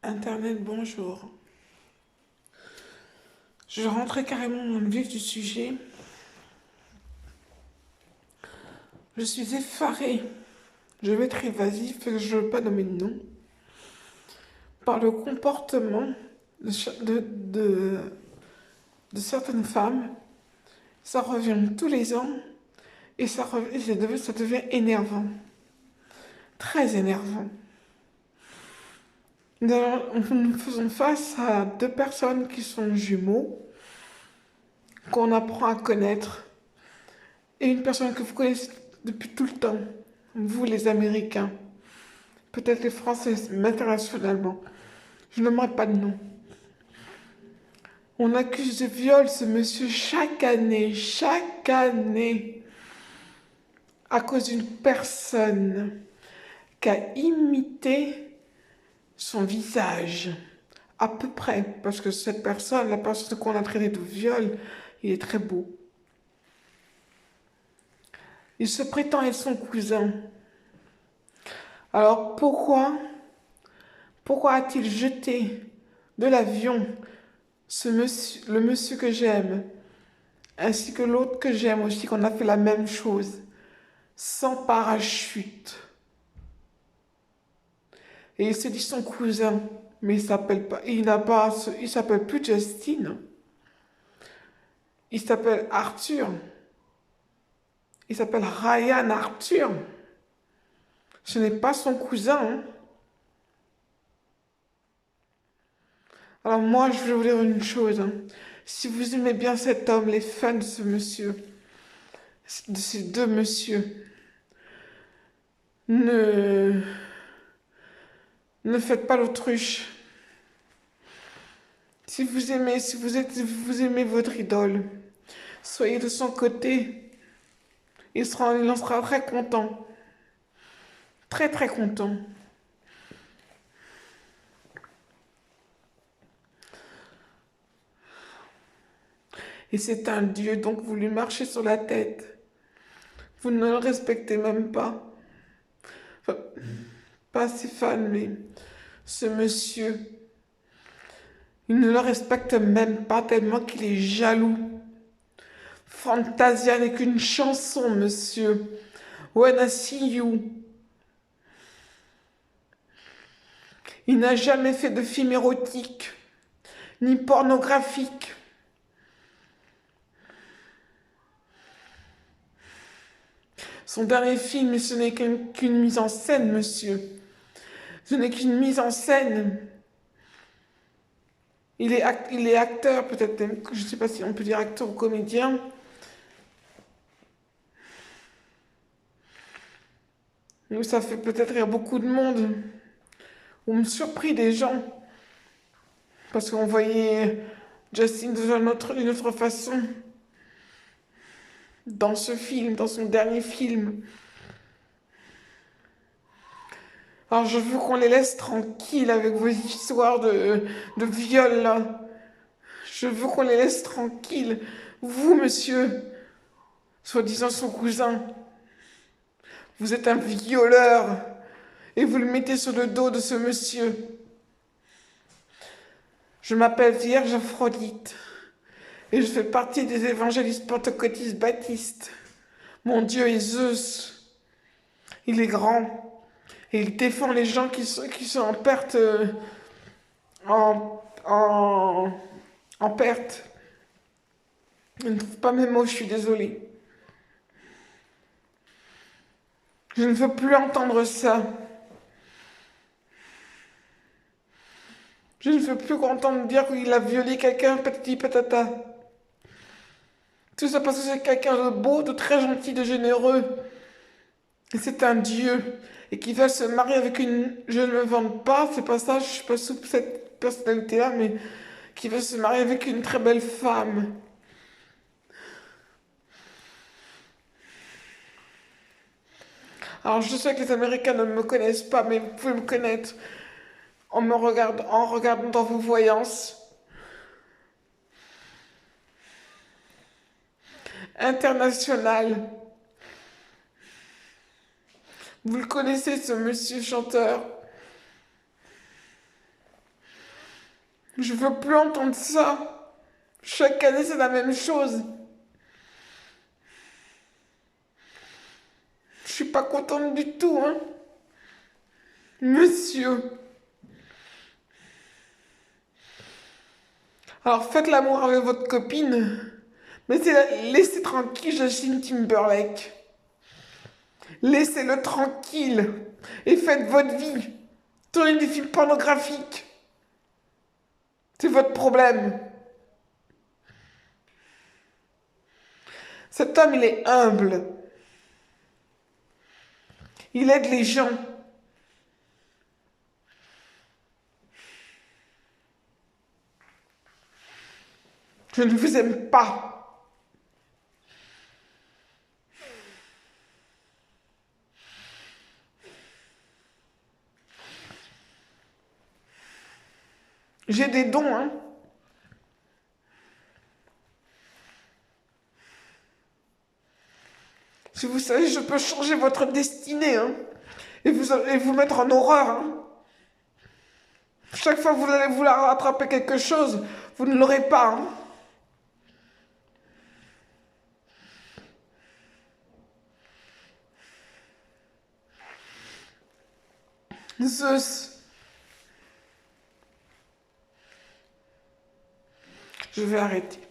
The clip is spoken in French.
Internet, bonjour. Je rentrais carrément dans le vif du sujet. Je suis effarée. Je vais être évasif, je ne veux pas nommer de nom. Par le comportement de certaines femmes. Ça revient tous les ans et ça devient énervant. Très énervant. Nous faisons face à deux personnes qui sont jumeaux, qu'on apprend à connaître, et une personne que vous connaissez depuis tout le temps, vous les Américains, peut-être les Français, mais internationalement. Je n'aimerais pas de nom. On accuse de viol ce monsieur chaque année, à cause d'une personne qui a imité son visage, à peu près, parce que cette personne, la personne qu'on a traitée de viol, il est très beau. Il se prétend être son cousin. Alors pourquoi a-t-il jeté de l'avion le monsieur que j'aime, ainsi que l'autre que j'aime aussi, qu'on a fait la même chose, sans parachute? Et il se dit son cousin, mais il s'appelle pas, il s'appelle plus Justin, il s'appelle Arthur, il s'appelle Ryan Arthur. Ce n'est pas son cousin, hein. Alors moi, je vais vous dire une chose, hein. Si vous aimez bien cet homme, les fans de ce monsieur, de ces deux messieurs, ne, ne faites pas l'autruche. Si vous aimez votre idole, soyez de son côté. Il en sera très content. Très très content. Et c'est un dieu, donc vous lui marchez sur la tête. Vous ne le respectez même pas. Enfin, pas ses fans, mais ce monsieur, il ne le respecte même pas tellement qu'il est jaloux. Fantasia n'est qu'une chanson, monsieur. When I see you. Il n'a jamais fait de film érotique, ni pornographique. Son dernier film, ce n'est qu'une mise en scène, monsieur. Ce n'est qu'une mise en scène. Il est acteur, peut-être, je ne sais pas si on peut dire acteur ou comédien. Nous, ça fait peut-être rire beaucoup de monde. Ou me surpris des gens. Parce qu'on voyait Justin d'une autre façon. Dans ce film, dans son dernier film. Alors je veux qu'on les laisse tranquilles avec vos histoires de viol là. Je veux qu'on les laisse tranquilles. Vous, monsieur, soi-disant son cousin, vous êtes un violeur et vous le mettez sur le dos de ce monsieur. Je m'appelle Vierge Aphrodite et je fais partie des évangélistes pentecôtistes baptistes. Mon Dieu est Zeus. Il est grand et il défend les gens qui sont en perte, en, en, en perte. Je ne trouve pas mes mots, je suis désolée. Je ne veux plus entendre ça. Je ne veux plus entendre dire qu'il a violé quelqu'un, patati patata. Tout ça parce que c'est quelqu'un de beau, de très gentil, de généreux. Et c'est un dieu. Et qui va se marier avec une... Je ne me vante pas, c'est pas ça, je suis pas sous cette personnalité-là, mais qui va se marier avec une très belle femme. Alors je sais que les Américains ne me connaissent pas, mais vous pouvez me connaître en regardant dans vos voyances. International. Vous le connaissez, ce monsieur chanteur. Je veux plus entendre ça. Chaque année, c'est la même chose. Je suis pas contente du tout, hein. Monsieur. Alors faites l'amour avec votre copine. Mais laissez tranquille Justin Timberlake. Laissez-le tranquille. Et faites votre vie. Tournez des films pornographiques. C'est votre problème. Cet homme, il est humble. Il aide les gens. Je ne vous aime pas. J'ai des dons, hein. Si vous savez, je peux changer votre destinée, hein. Et vous mettre en horreur, hein. Chaque fois que vous allez vouloir rattraper quelque chose, vous ne l'aurez pas, hein. Zeus. Je vais arrêter.